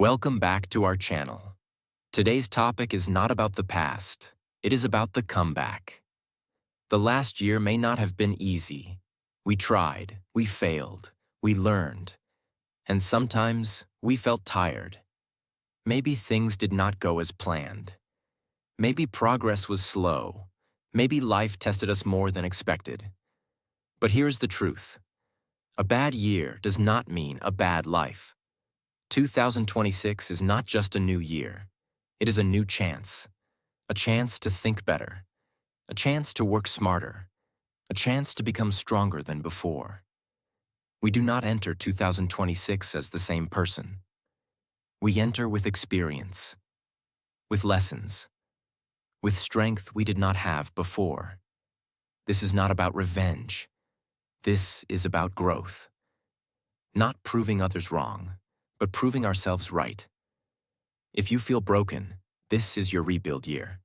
Welcome back to our channel. Today's topic is not about the past, it is about the comeback. The last year may not have been easy. We tried, we failed, we learned, and sometimes we felt tired. Maybe things did not go as planned. Maybe progress was slow. Maybe life tested us more than expected. But here's the truth. A bad year does not mean a bad life. 2026 is not just a new year. It is a new chance. A chance to think better. A chance to work smarter. A chance to become stronger than before. We do not enter 2026 as the same person. We enter with experience, with lessons, with strength we did not have before. This is not about revenge. This is about growth. Not proving others wrong, but proving ourselves right. If you feel broken, this is your rebuild year.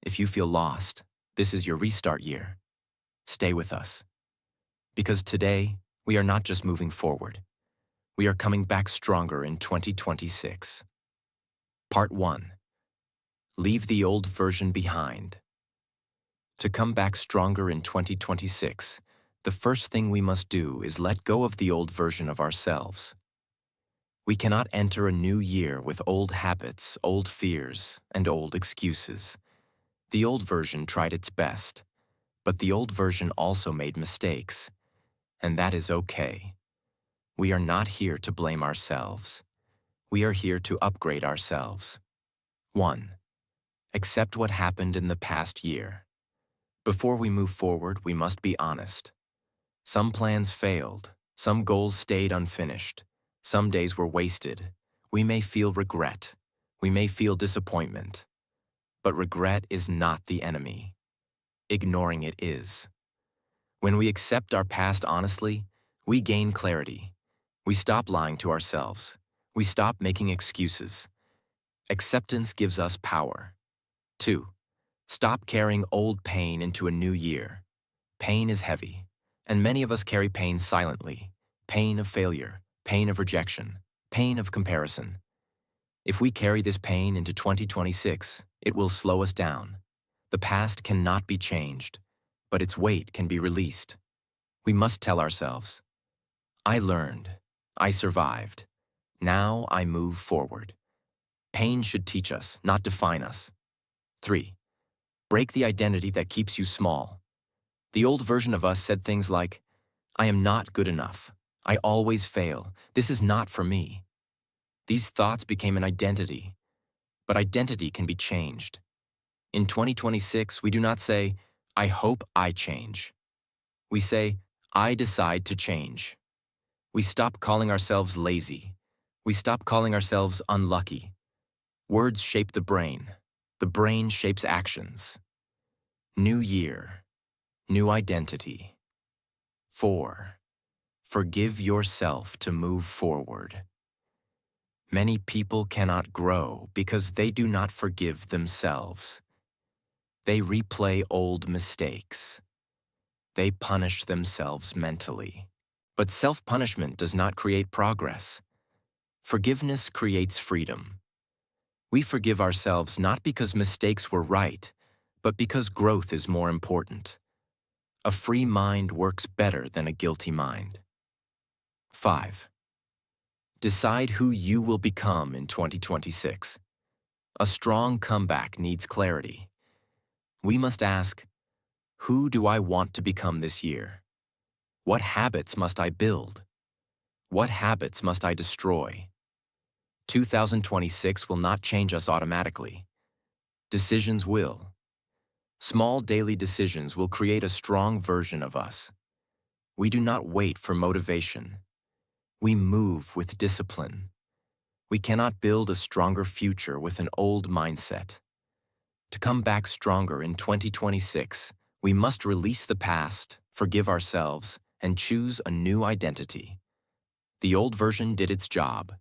If you feel lost, this is your restart year. Stay with us. Because today, we are not just moving forward. We are coming back stronger in 2026. Part 1. Leave the old version behind. To come back stronger in 2026, the first thing we must do is let go of the old version of ourselves. We cannot enter a new year with old habits, old fears, and old excuses. The old version tried its best, but the old version also made mistakes, and that is okay. We are not here to blame ourselves. We are here to upgrade ourselves. 1. Accept what happened in the past year. Before we move forward, we must be honest. Some plans failed. Some goals stayed unfinished. Some days were wasted. We may feel regret. We may feel disappointment. But regret is not the enemy. Ignoring it is. When we accept our past honestly, we gain clarity. We stop lying to ourselves. We stop making excuses. Acceptance gives us power. 2. Stop carrying old pain into a new year. Pain is heavy, and many of us carry pain silently. Pain of failure. Pain of rejection, pain of comparison. If we carry this pain into 2026, it will slow us down. The past cannot be changed, but its weight can be released. We must tell ourselves, I learned, I survived, now I move forward. Pain should teach us, not define us. 3. Break the identity that keeps you small. The old version of us said things like, I am not good enough. I always fail. This is not for me. These thoughts became an identity, but identity can be changed. In 2026, we do not say, I hope I change. We say, I decide to change. We stop calling ourselves lazy. We stop calling ourselves unlucky. Words shape the brain. The brain shapes actions. New year, new identity. 4. Forgive yourself to move forward. Many people cannot grow because they do not forgive themselves. They replay old mistakes. They punish themselves mentally. But self-punishment does not create progress. Forgiveness creates freedom. We forgive ourselves not because mistakes were right, but because growth is more important. A free mind works better than a guilty mind. 5. Decide who you will become in 2026. A strong comeback needs clarity. We must ask, who do I want to become this year? What habits must I build? What habits must I destroy? 2026 will not change us automatically. Decisions will. Small daily decisions will create a strong version of us. We do not wait for motivation. We move with discipline. We cannot build a stronger future with an old mindset. To come back stronger in 2026, we must release the past, forgive ourselves, and choose a new identity. The old version did its job.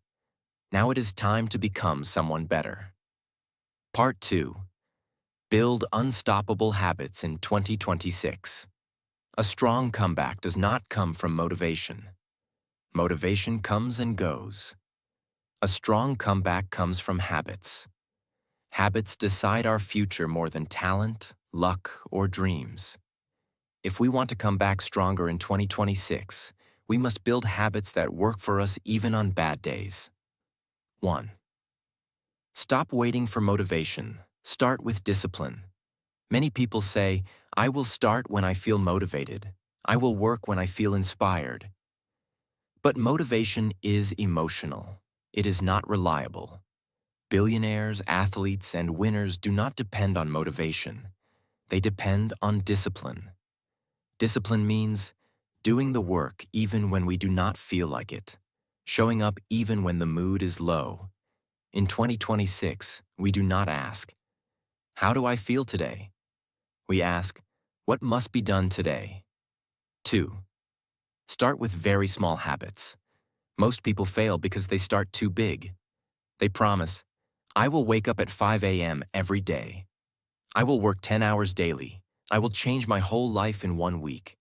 Now it is time to become someone better. Part 2. Build unstoppable habits in 2026. A strong comeback does not come from motivation. Motivation comes and goes. A strong comeback comes from habits. Habits decide our future more than talent, luck, or dreams. If we want to come back stronger in 2026, we must build habits that work for us even on bad days. 1. Stop waiting for motivation. Start with discipline. Many people say, I will start when I feel motivated. I will work when I feel inspired. But motivation is emotional. It is not reliable. Billionaires, athletes, and winners do not depend on motivation. They depend on discipline. Discipline means doing the work even when we do not feel like it, showing up even when the mood is low. In 2026, we do not ask, how do I feel today? We ask, what must be done today? 2. Start with very small habits. Most people fail because they start too big. They promise, I will wake up at 5 a.m. every day. I will work 10 hours daily. I will change my whole life in 1 week.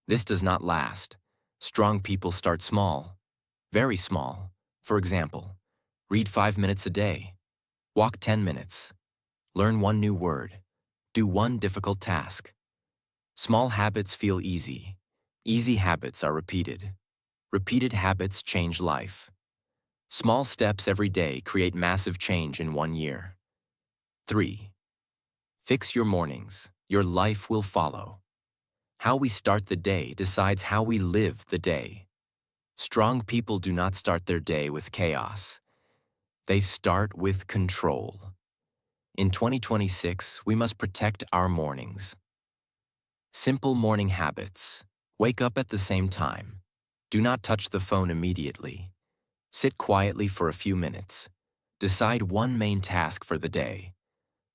This does not last. Strong people start small, very small. For example, read 5 minutes a day, walk 10 minutes, learn 1 new word, do 1 difficult task. Small habits feel easy. Easy habits are repeated. Repeated habits change life. Small steps every day create massive change in 1 year. 3. Fix your mornings. Your life will follow. How we start the day decides how we live the day. Strong people do not start their day with chaos. They start with control. In 2026, we must protect our mornings. Simple morning habits. Wake up at the same time. Do not touch the phone immediately. Sit quietly for a few minutes. Decide 1 main task for the day.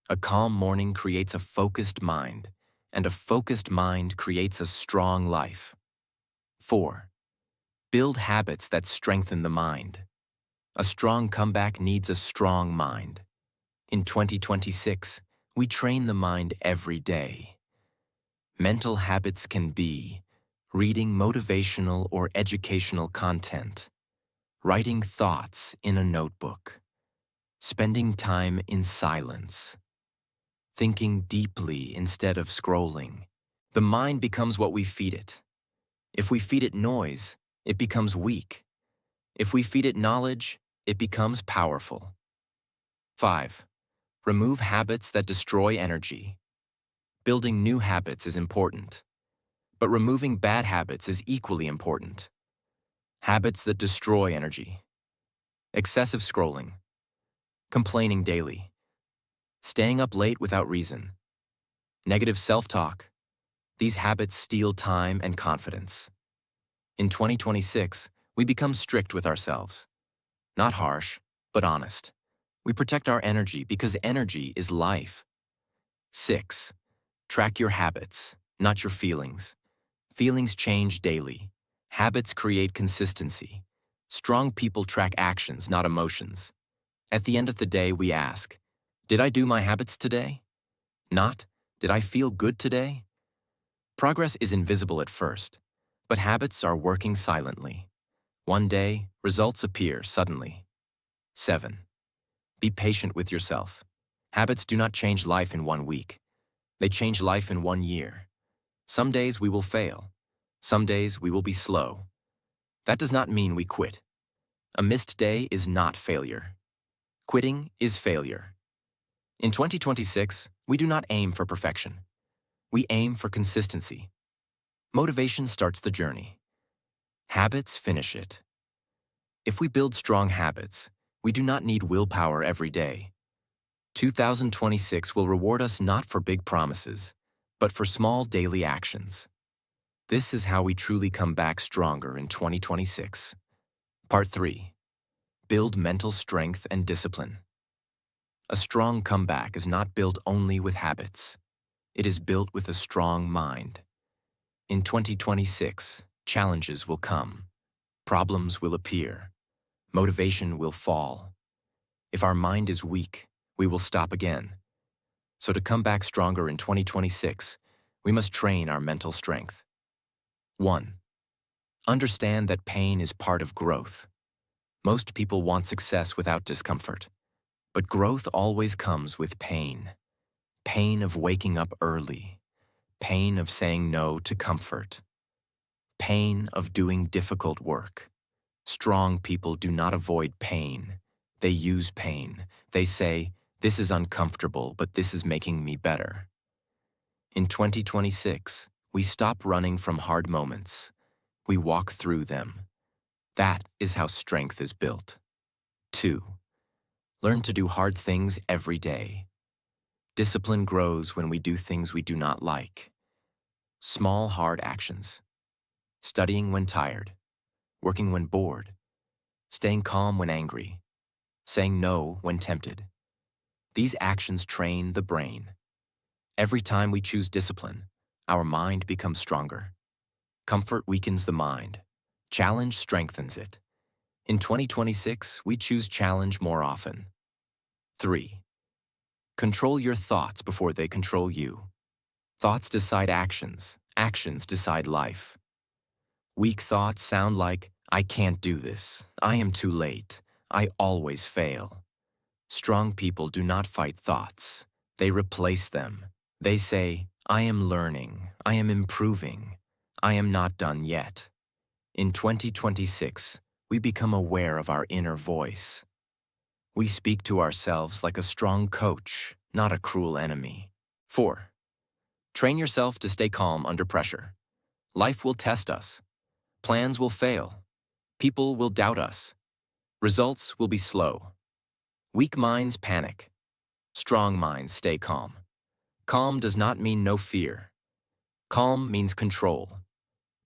A calm morning creates a focused mind, and a focused mind creates a strong life. 4. Build habits that strengthen the mind. A strong comeback needs a strong mind. In 2026, we train the mind every day. Mental habits can be reading motivational or educational content, writing thoughts in a notebook, spending time in silence, thinking deeply instead of scrolling. The mind becomes what we feed it. If we feed it noise, it becomes weak. If we feed it knowledge, it becomes powerful. 5. Remove habits that destroy energy. Building new habits is important, but removing bad habits is equally important. Habits that destroy energy. Excessive scrolling, complaining daily, staying up late without reason, negative self-talk. These habits steal time and confidence. In 2026, we become strict with ourselves. Not harsh, but honest. We protect our energy because energy is life. 6. Track your habits, not your feelings. Feelings change daily. Habits create consistency. Strong people track actions, not emotions. At the end of the day, we ask, did I do my habits today? Not, did I feel good today? Progress is invisible at first, but habits are working silently. One day, results appear suddenly. 7. Be patient with yourself. Habits do not change life in 1 week. They change life in 1 year. Some days we will fail. Some days we will be slow. That does not mean we quit. A missed day is not failure. Quitting is failure. In 2026, we do not aim for perfection. We aim for consistency. Motivation starts the journey. Habits finish it. If we build strong habits, we do not need willpower every day. 2026 will reward us not for big promises, but for small daily actions. This is how we truly come back stronger in 2026. Part 3. Build mental strength and discipline. A strong comeback is not built only with habits. It is built with a strong mind. In 2026, challenges will come. Problems will appear. Motivation will fall. If our mind is weak, we will stop again. So to come back stronger in 2026, we must train our mental strength. 1. Understand that pain is part of growth. Most people want success without discomfort, but growth always comes with pain. Pain of waking up early, pain of saying no to comfort, pain of doing difficult work. Strong people do not avoid pain. They use pain. They say, "This is uncomfortable, but this is making me better." In 2026, we stop running from hard moments. We walk through them. That is how strength is built. 2. Learn to do hard things every day. Discipline grows when we do things we do not like. Small, hard actions. Studying when tired. Working when bored. Staying calm when angry. Saying no when tempted. These actions train the brain. Every time we choose discipline, our mind becomes stronger. Comfort weakens the mind. Challenge strengthens it. In 2026, we choose challenge more often. 3. Control your thoughts before they control you. Thoughts decide actions. Actions decide life. Weak thoughts sound like, "I can't do this. I am too late. I always fail." Strong people do not fight thoughts. They replace them. They say, "I am learning. I am improving. I am not done yet." In 2026, we become aware of our inner voice. We speak to ourselves like a strong coach, not a cruel enemy. 4. Train yourself to stay calm under pressure. Life will test us. Plans will fail. People will doubt us. Results will be slow. Weak minds panic. Strong minds stay calm. Calm does not mean no fear. Calm means control.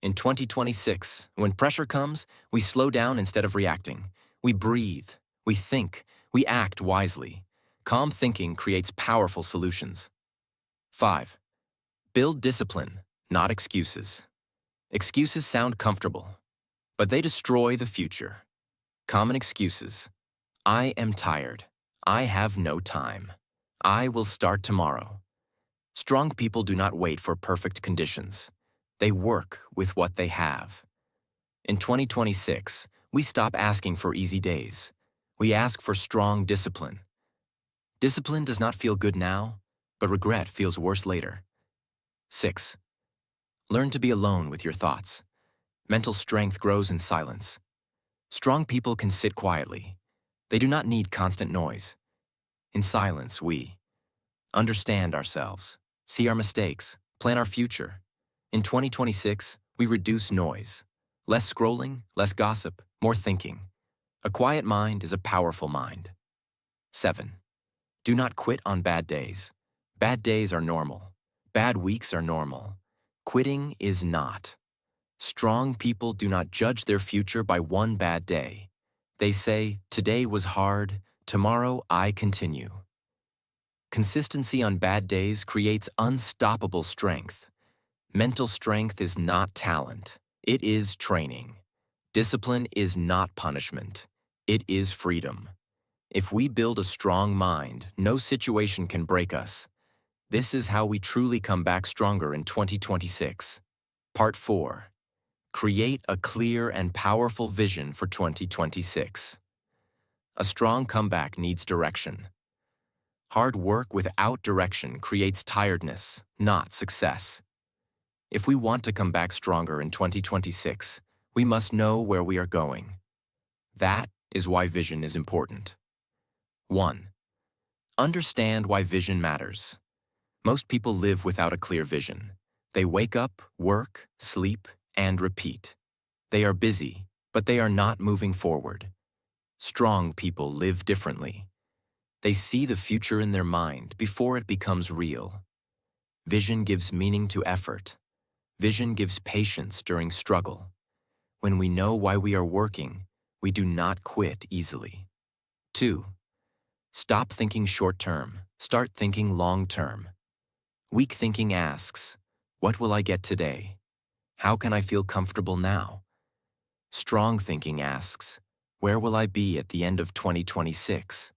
In 2026, when pressure comes, we slow down instead of reacting. We breathe. We think. We act wisely. Calm thinking creates powerful solutions. 5. Build discipline, not excuses. Excuses sound comfortable, but they destroy the future. Common excuses. I am tired. I have no time. I will start tomorrow. Strong people do not wait for perfect conditions. They work with what they have. In 2026, we stop asking for easy days. We ask for strong discipline. Discipline does not feel good now, but regret feels worse later. 6. Learn to be alone with your thoughts. Mental strength grows in silence. Strong people can sit quietly. They do not need constant noise. In silence, we understand ourselves, see our mistakes, plan our future. In 2026, we reduce noise. Less scrolling, less gossip, more thinking. A quiet mind is a powerful mind. 7. Do not quit on bad days. Bad days are normal. Bad weeks are normal. Quitting is not. Strong people do not judge their future by one bad day. They say, "Today was hard, tomorrow I continue." Consistency on bad days creates unstoppable strength. Mental strength is not talent. It is training. Discipline is not punishment. It is freedom. If we build a strong mind, no situation can break us. This is how we truly come back stronger in 2026. Part 4. Create a clear and powerful vision for 2026. A strong comeback needs direction. Hard work without direction creates tiredness, not success. If we want to come back stronger in 2026, we must know where we are going. That is why vision is important. 1. Understand why vision matters. Most people live without a clear vision. They wake up, work, sleep, and repeat. They are busy, but they are not moving forward. Strong people live differently. They see the future in their mind before it becomes real. Vision gives meaning to effort. Vision gives patience during struggle. When we know why we are working, we do not quit easily. 2. Stop thinking short-term. Start thinking long-term. Weak thinking asks, "What will I get today? How can I feel comfortable now?" Strong thinking asks, "Where will I be at the end of 2026?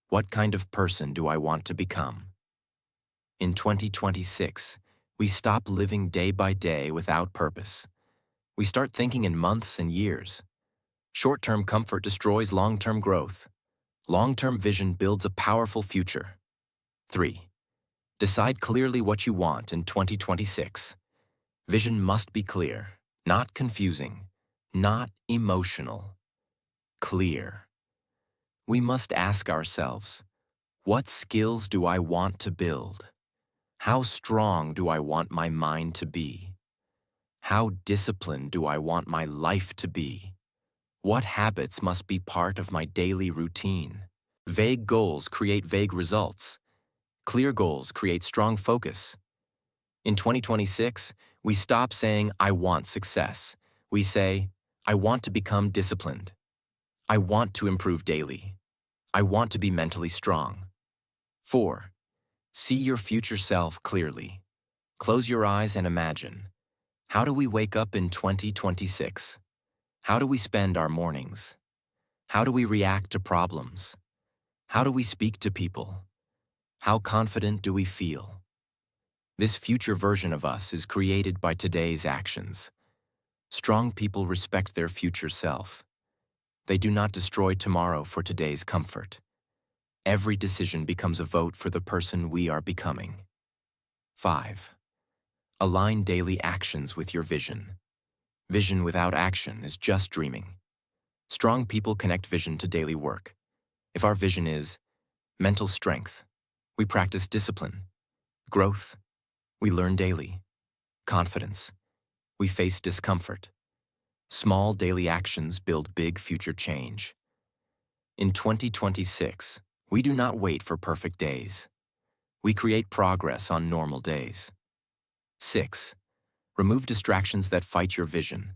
What kind of person do I want to become?" In 2026, we stop living day by day without purpose. We start thinking in months and years. Short-term comfort destroys long-term growth. Long-term vision builds a powerful future. 3. Decide clearly what you want in 2026. Vision must be clear, not confusing, not emotional. Clear. We must ask ourselves, what skills do I want to build? How strong do I want my mind to be? How disciplined do I want my life to be? What habits must be part of my daily routine? Vague goals create vague results. Clear goals create strong focus. In 2026, we stop saying, I want success. We say, I want to become disciplined. I want to improve daily. I want to be mentally strong. 4. See your future self clearly. Close your eyes and imagine. How do we wake up in 2026? How do we spend our mornings? How do we react to problems? How do we speak to people? How confident do we feel? This future version of us is created by today's actions. Strong people respect their future self. They do not destroy tomorrow for today's comfort. Every decision becomes a vote for the person we are becoming. 5. Align daily actions with your vision. Vision without action is just dreaming. Strong people connect vision to daily work. If our vision is mental strength, we practice discipline. Growth, we learn daily. Confidence, we face discomfort. Small daily actions build big future change. In 2026, we do not wait for perfect days. We create progress on normal days. 6. Remove distractions that fight your vision.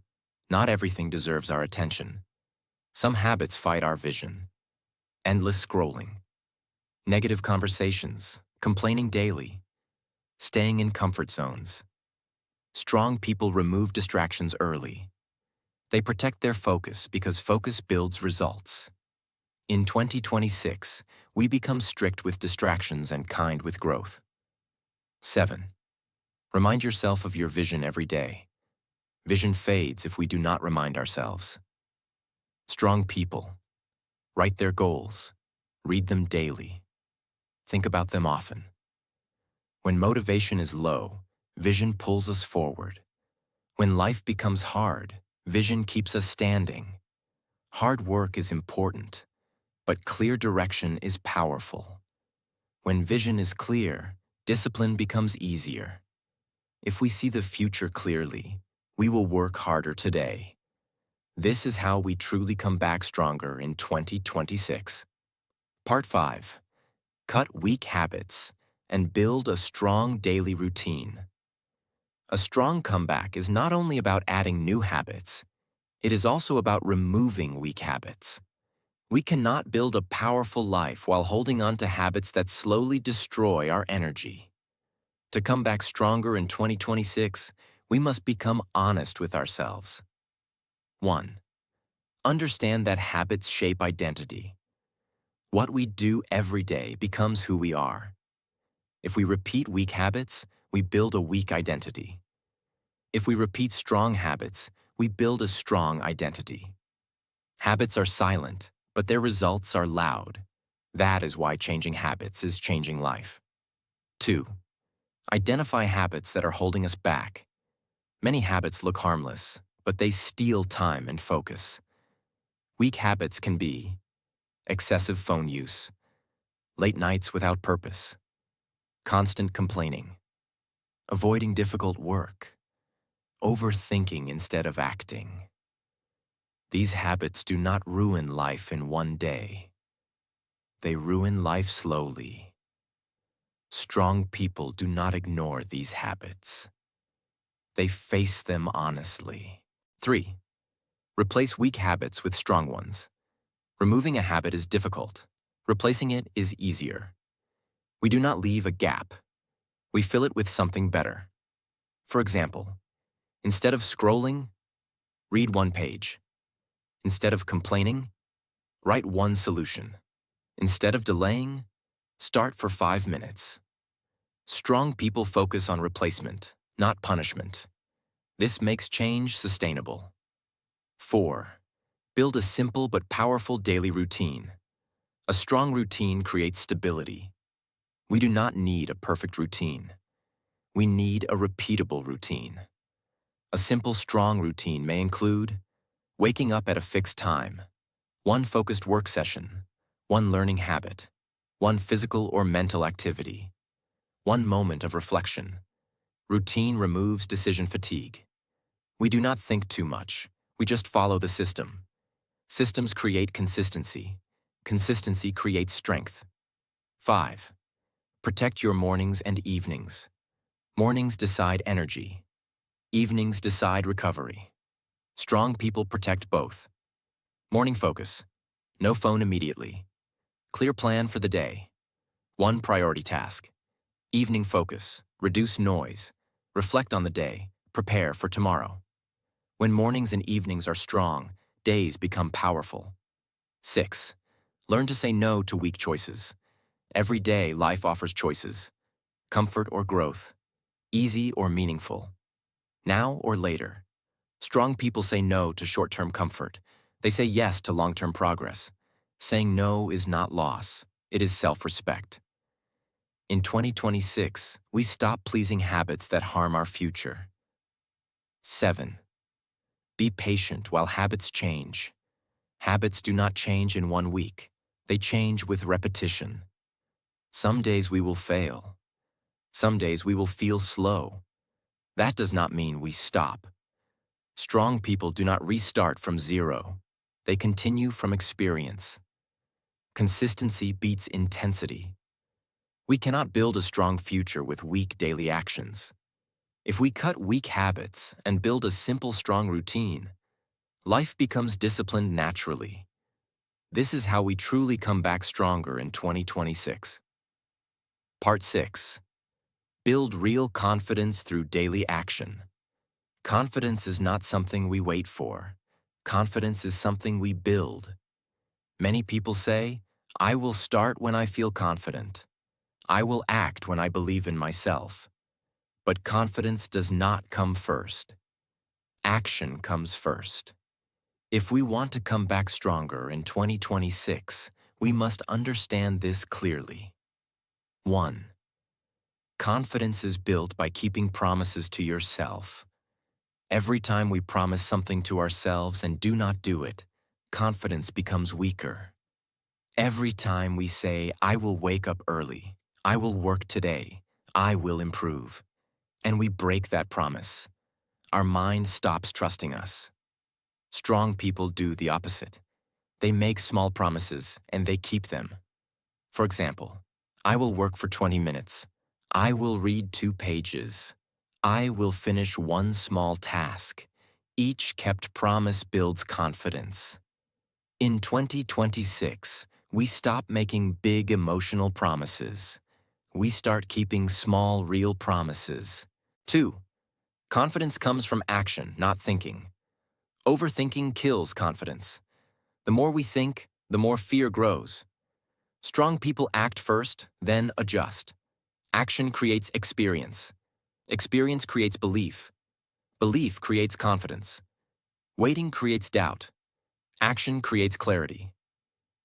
Not everything deserves our attention. Some habits fight our vision. Endless scrolling, negative conversations, complaining daily, staying in comfort zones. Strong people remove distractions early. They protect their focus because focus builds results. In 2026, we become strict with distractions and kind with growth. 7. Remind yourself of your vision every day. Vision fades if we do not remind ourselves. Strong people write their goals, read them daily, think about them often. When motivation is low, vision pulls us forward. When life becomes hard, vision keeps us standing. Hard work is important, but clear direction is powerful. When vision is clear, discipline becomes easier. If we see the future clearly, we will work harder today. This is how we truly come back stronger in 2026. Part 5. Cut weak habits and build a strong daily routine. A strong comeback is not only about adding new habits, it is also about removing weak habits. We cannot build a powerful life while holding on to habits that slowly destroy our energy. To come back stronger in 2026, we must become honest with ourselves. 1. Understand that habits shape identity. What we do every day becomes who we are. If we repeat weak habits, we build a weak identity. If we repeat strong habits, we build a strong identity. Habits are silent, but their results are loud. That is why changing habits is changing life. 2. Identify habits that are holding us back. Many habits look harmless, but they steal time and focus. Weak habits can be excessive phone use, late nights without purpose, constant complaining, avoiding difficult work, overthinking instead of acting. These habits do not ruin life in one day. They ruin life slowly. Strong people do not ignore these habits. They face them honestly. 3. Replace weak habits with strong ones. Removing a habit is difficult. Replacing it is easier. We do not leave a gap. We fill it with something better. For example, instead of scrolling, read one page. Instead of complaining, write one solution. Instead of delaying, start for 5 minutes. Strong people focus on replacement, not punishment. This makes change sustainable. 4. Build a simple but powerful daily routine. A strong routine creates stability. We do not need a perfect routine. We need a repeatable routine. A simple, strong routine may include waking up at a fixed time, one focused work session, one learning habit, one physical or mental activity, one moment of reflection. Routine removes decision fatigue. We do not think too much. We just follow the system. Systems create consistency. Consistency creates strength. 5. Protect your mornings and evenings. Mornings decide energy. Evenings decide recovery. Strong people protect both. Morning focus. No phone immediately. Clear plan for the day. One priority task. Evening focus. Reduce noise. Reflect on the day. Prepare for tomorrow. When mornings and evenings are strong, days become powerful. 6. Learn to say no to weak choices. Every day, life offers choices. Comfort or growth. Easy or meaningful. Now or later. Strong people say no to short-term comfort. They say yes to long-term progress. Saying no is not loss. It is self-respect. In 2026, we stop pleasing habits that harm our future. 7. Be patient while habits change. Habits do not change in 1 week. They change with repetition. Some days we will fail. Some days we will feel slow. That does not mean we stop. Strong people do not restart from zero. They continue from experience. Consistency beats intensity. We cannot build a strong future with weak daily actions. If we cut weak habits and build a simple, strong routine, life becomes disciplined naturally. This is how we truly come back stronger in 2026. Part 6. Build real confidence through daily action. Confidence is not something we wait for. Confidence is something we build. Many people say, "I will start when I feel confident. I will act when I believe in myself." But confidence does not come first. Action comes first. If we want to come back stronger in 2026, we must understand this clearly. 1. Confidence is built by keeping promises to yourself. Every time we promise something to ourselves and do not do it, confidence becomes weaker. Every time we say, "I will wake up early, I will work today, I will improve," and we break that promise, our mind stops trusting us. Strong people do the opposite. They make small promises and they keep them. For example, "I will work for 20 minutes. I will read 2 pages. I will finish 1 small task." Each kept promise builds confidence. In 2026, we stop making big emotional promises. We start keeping small, real promises. 2. Confidence comes from action, not thinking. Overthinking kills confidence. The more we think, the more fear grows. Strong people act first, then adjust. Action creates experience. Experience creates belief. Belief creates confidence. Waiting creates doubt. Action creates clarity.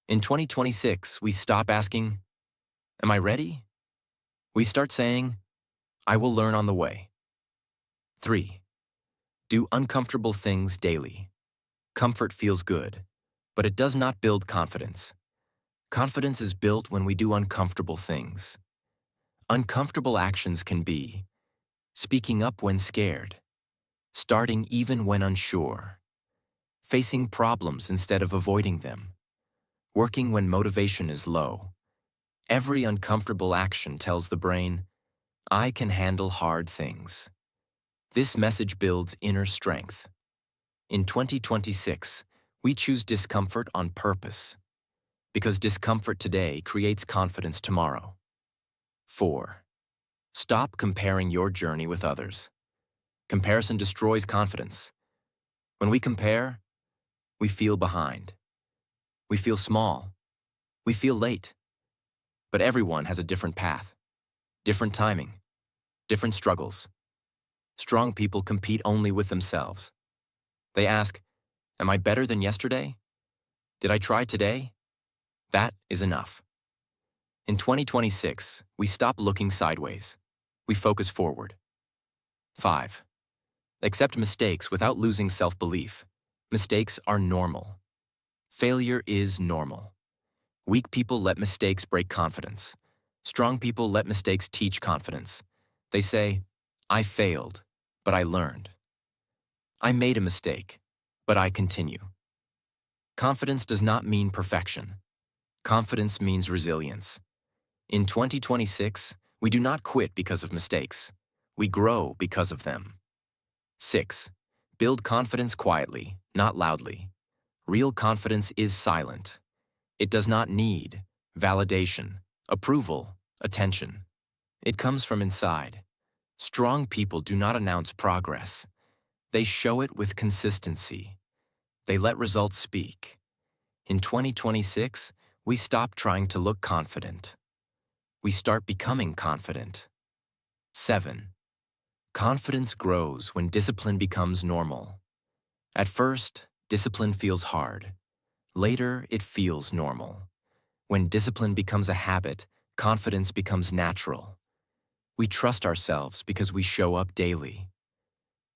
In 2026, we stop asking, "Am I ready?" We start saying, "I will learn on the way." 3. Do uncomfortable things daily. Comfort feels good, but it does not build confidence. Confidence is built when we do uncomfortable things. Uncomfortable actions can be speaking up when scared, starting even when unsure, facing problems instead of avoiding them, working when motivation is low. Every uncomfortable action tells the brain, "I can handle hard things." This message builds inner strength. In 2026, we choose discomfort on purpose, because discomfort today creates confidence tomorrow. 4. Stop comparing your journey with others. Comparison destroys confidence. When we compare, we feel behind. We feel small. We feel late. But everyone has a different path, different timing, different struggles. Strong people compete only with themselves. They ask, Am I better than yesterday? Did I try today? That is enough. In 2026, we stop looking sideways. We focus forward. 5. Accept mistakes without losing self-belief. Mistakes are normal. Failure is normal. Weak people let mistakes break confidence. Strong people let mistakes teach confidence. They say, I failed, but I learned. I made a mistake, but I continue. Confidence does not mean perfection. Confidence means resilience. In 2026, we do not quit because of mistakes. We grow because of them. 6. Build confidence quietly, not loudly. Real confidence is silent. It does not need validation, approval, attention. It comes from inside. Strong people do not announce progress. They show it with consistency. They let results speak. In 2026, we stop trying to look confident. We start becoming confident. 7. Confidence grows when discipline becomes normal. At first, discipline feels hard. Later, it feels normal. When discipline becomes a habit, confidence becomes natural. We trust ourselves because we show up daily.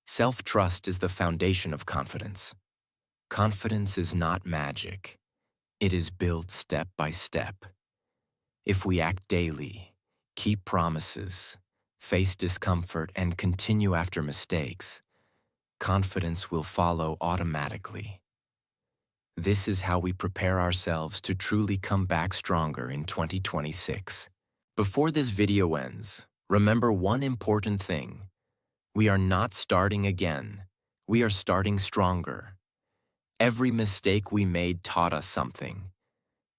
Self-trust is the foundation of confidence. Confidence is not magic. It is built step by step. If we act daily, keep promises, face discomfort, and continue after mistakes, confidence will follow automatically. This is how we prepare ourselves to truly come back stronger in 2026. Before this video ends, remember one important thing. We are not starting again. We are starting stronger. Every mistake we made taught us something.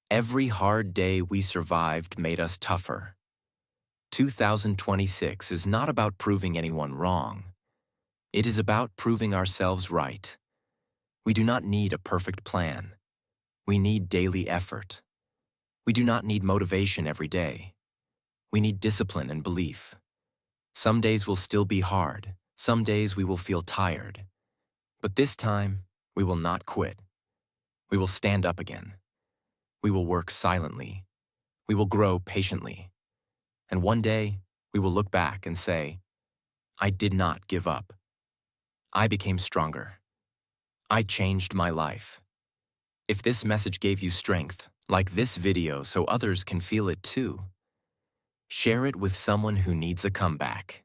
Every hard day we survived made us tougher. 2026 is not about proving anyone wrong. It is about proving ourselves right. We do not need a perfect plan. We need daily effort. We do not need motivation every day. We need discipline and belief. Some days will still be hard. Some days we will feel tired. But this time, we will not quit. We will stand up again. We will work silently. We will grow patiently. And one day, we will look back and say, I did not give up. I became stronger. I changed my life. If this message gave you strength, like this video so others can feel it too. Share it with someone who needs a comeback.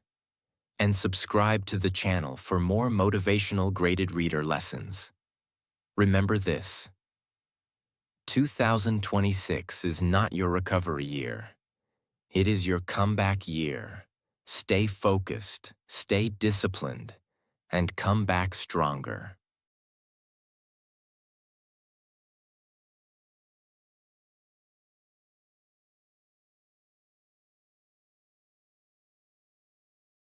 And subscribe to the channel for more motivational graded reader lessons. Remember this. 2026 is not your recovery year. It is your comeback year. Stay focused, stay disciplined, and come back stronger.